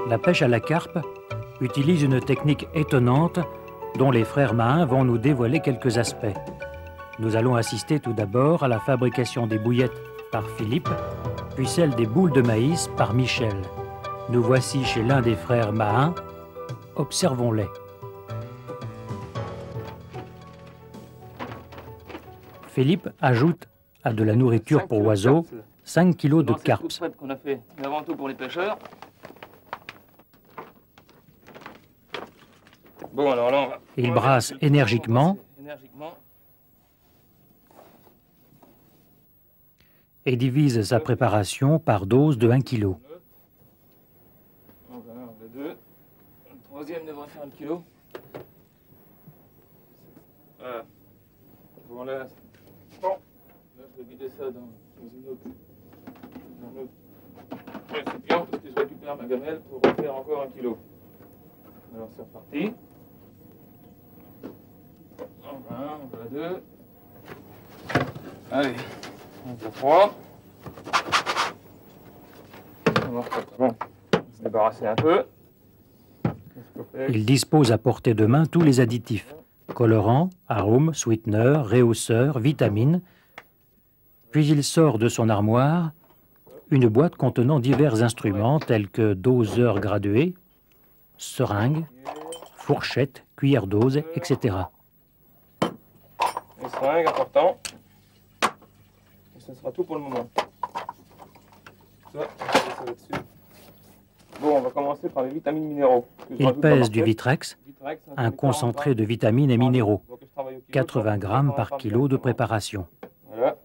La pêche à la carpe utilise une technique étonnante dont les frères Mahin vont nous dévoiler quelques aspects. Nous allons assister tout d'abord à la fabrication des bouillettes par Philippe, puis celle des boules de maïs par Michel. Nous voici chez l'un des frères Mahin. Observons-les. Philippe ajoute à de la nourriture pour oiseaux 5 kg de carpes. Qu'on a fait, mais avant tout pour les pêcheurs. Bon, alors là, Il brasse énergiquement et divise sa préparation par dose de 1 kg. On va deux. Le troisième devrait faire 1 kg. Voilà. Bon, là, bon. Là, je vais vider ça dans une autre récipient parce que je récupère ma gamelle pour refaire encore 1 kg. Alors, c'est reparti. On va deux. Allez, on va trois. Bon, on va se débarrasser un peu. Il dispose à portée de main tous les additifs: colorants, arômes, sweeteners, réhausseurs, vitamines. Puis il sort de son armoire une boîte contenant divers instruments tels que doseurs gradués, seringues, fourchettes, cuillères dose, etc. Les seringues, important. Et ce sera tout pour le moment. Ça là-dessus. Bon, on va commencer par les vitamines minéraux. Il pèse du Vitrex, un concentré de vitamines et minéraux, 80 grammes par kilo de préparation. Voilà,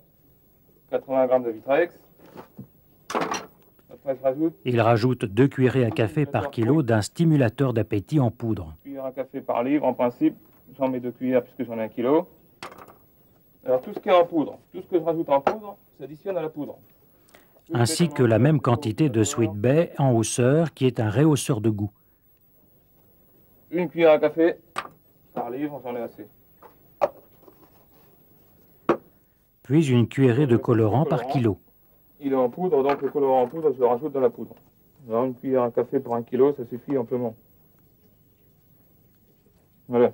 80 grammes de Vitrex. Après, il rajoute 2 cuillerées à café par kilo d'un stimulateur d'appétit en poudre. 2 cuillères à café par livre, en principe, j'en mets 2 cuillères puisque j'en ai 1 kilo. Alors tout ce qui est en poudre, tout ce que je rajoute en poudre, s'additionne à la poudre. Ainsi que la même quantité de Sweet Bay en hausseur qui est un réhausseur de goût. 1 cuillère à café par livre, j'en ai assez. Puis une cuillerée de colorant par kilo. Il est en poudre, donc le colorant en poudre, je le rajoute dans la poudre. Alors 1 cuillère à café pour 1 kilo, ça suffit amplement. Voilà.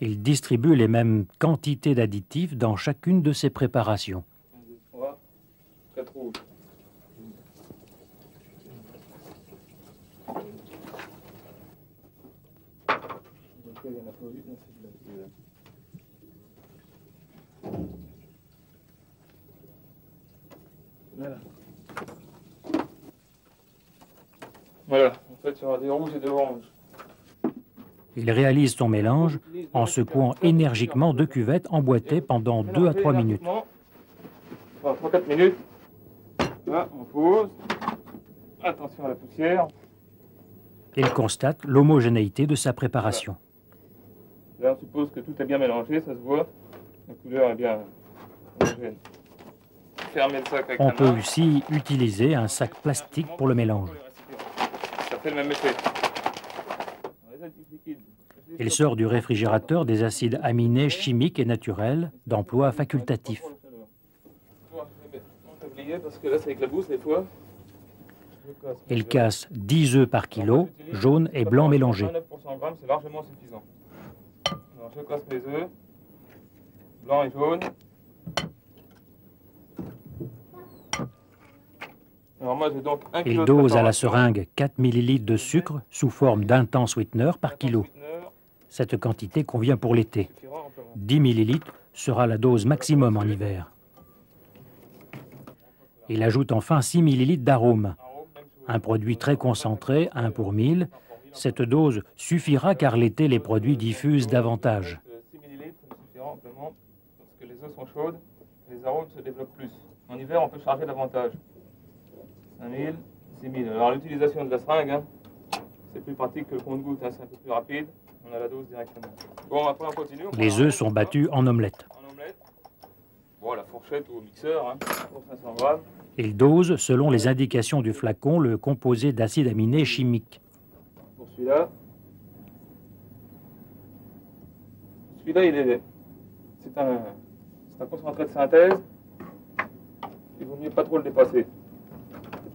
Il distribue les mêmes quantités d'additifs dans chacune de ses préparations. 1, 2, 3, 4 rouges. Voilà. Voilà, en fait, il y aura des rouges et des oranges. Il réalise son mélange en secouant énergiquement 2 cuvettes emboîtées pendant 2 à 3 minutes. 3-4 minutes. Là, on pose. Attention à la poussière. Il constate l'homogénéité de sa préparation. Là, on suppose que tout est bien mélangé, ça se voit. La couleur est bien homogène. Fermez le sac avec On peut aussi utiliser un sac plastique pour le mélange. Ça fait le même effet. Il sort du réfrigérateur des acides aminés chimiques et naturels d'emploi facultatif. Il casse 10 œufs par kilo, jaune et blanc mélangés. 9% c'est largement suffisant. Alors je casse les œufs, blanc et jaune. Alors moi j'ai donc 1 kg. Il dose à la seringue 4 ml de sucre sous forme d'un temps sweetener par kilo. Cette quantité convient pour l'été. 10 ml sera la dose maximum en hiver. Il ajoute enfin 6 ml d'arôme. Un produit très concentré, 1 pour 1000. Cette dose suffira car l'été les produits diffusent davantage. 6 ml ça suffira amplement parce que les œufs sont chaudes et les arômes se développent plus. En hiver on peut charger davantage. 5000, 6000. Alors l'utilisation de la seringue, hein, c'est plus pratique que le compte-gouttes, hein, c'est un peu plus rapide. On a la dose directement. Bon, après on continue. Les œufs sont battus en omelette. Bon, la fourchette ou au mixeur, hein, pour 500 grammes. Il dose, selon les indications du flacon, le composé d'acides aminés chimiques. Pour celui-là, c'est un concentré de synthèse. Il vaut mieux pas trop le dépasser.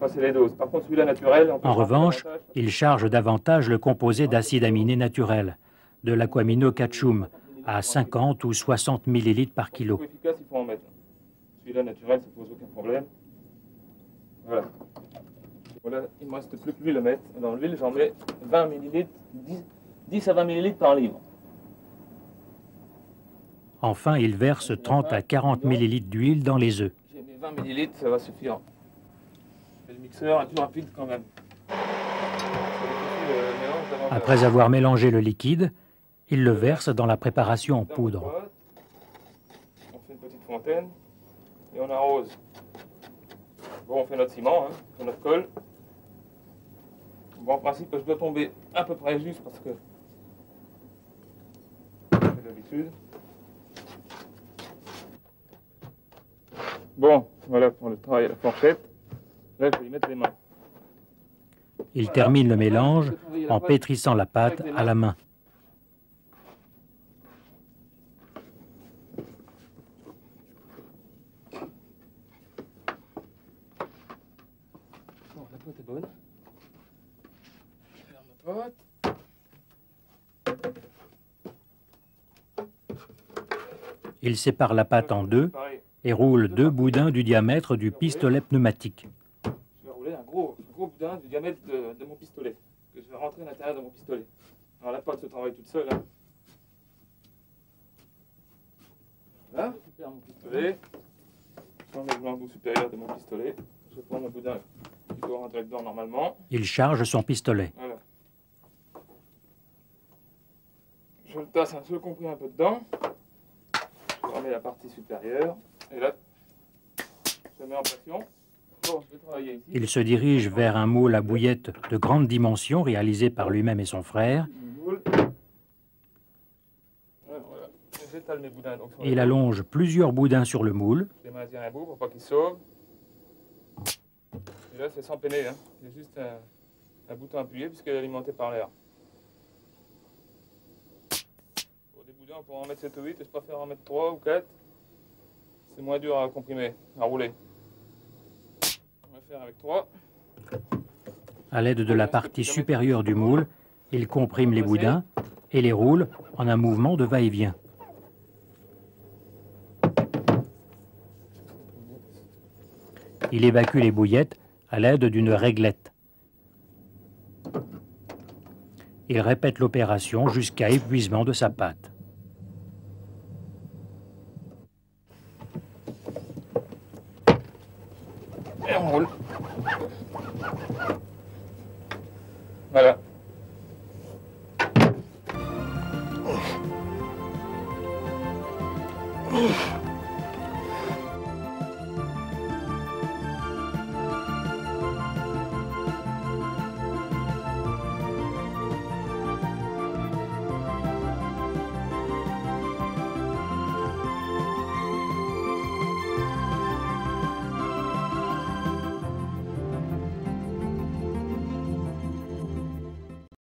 passer les doses. Par contre, celui-là naturel... En revanche, il charge davantage le composé d'acide aminé naturel, de l'aquamino-catchum, à 50 ou 60 ml par kilo. Efficace, il faut en mettre. Celui-là naturel, ça pose aucun problème. Voilà. Voilà, il ne me reste plus que l'huile à mettre. Dans l'huile, j'en mets 20 ml, 10 à 20 ml par livre. Enfin, il verse 30 à 40 ml d'huile dans les œufs. J'ai mis 20 ml, ça va suffire. Le mixeur est tout rapide quand même. Après avoir mélangé le liquide, il le verse dans la préparation en poudre. On fait une petite fontaine et on arrose. Bon, on fait notre ciment, hein, on fait notre colle. Bon, en principe, je dois tomber à peu près juste parce que c'est d'habitude. Bon, voilà pour le travail à la fourchette. Là, je vais y mettre les mains. Il termine le mélange en pétrissant la pâte à la main. Bon, la pâte est bonne. Je ferme ma pâte. Il sépare la pâte en deux et roule 2 boudins du diamètre du pistolet pneumatique. Je vais rouler un gros boudin du diamètre de mon pistolet, que je vais rentrer à l'intérieur de mon pistolet. Alors la pâte se travaille toute seule. Hein. Là, je récupère mon pistolet, j'enlève l'embout supérieur de mon pistolet, je prends mon boudin qui doit rentrer dedans normalement. Il charge son pistolet. Voilà. Je le tasse un seul compris un peu dedans. Je remets la partie supérieure. Et là, je mets en pression. Bon, je vais travailler ici. Il se dirige vers un moule à bouillette de grande dimension réalisé par lui-même et son frère. Voilà. J'étale mes boudins. Donc, Il allonge plusieurs boudins sur le moule. Je les mets à un bout pour pas qu'ils sauvent. Et là, c'est sans peiner. Hein. Il y a juste un bouton appuyé puisqu'elle est alimentée par l'air. Pour des boudins, on pourra en mettre 7 ou 8. Je préfère en mettre 3 ou 4. C'est moins dur à comprimer, à rouler. On va faire avec 3. À l'aide de la partie supérieure du moule, il comprime les boudins et les roule en un mouvement de va-et-vient. Il évacue les bouillettes à l'aide d'une réglette. Il répète l'opération jusqu'à épuisement de sa pâte. Et on roule. Voilà.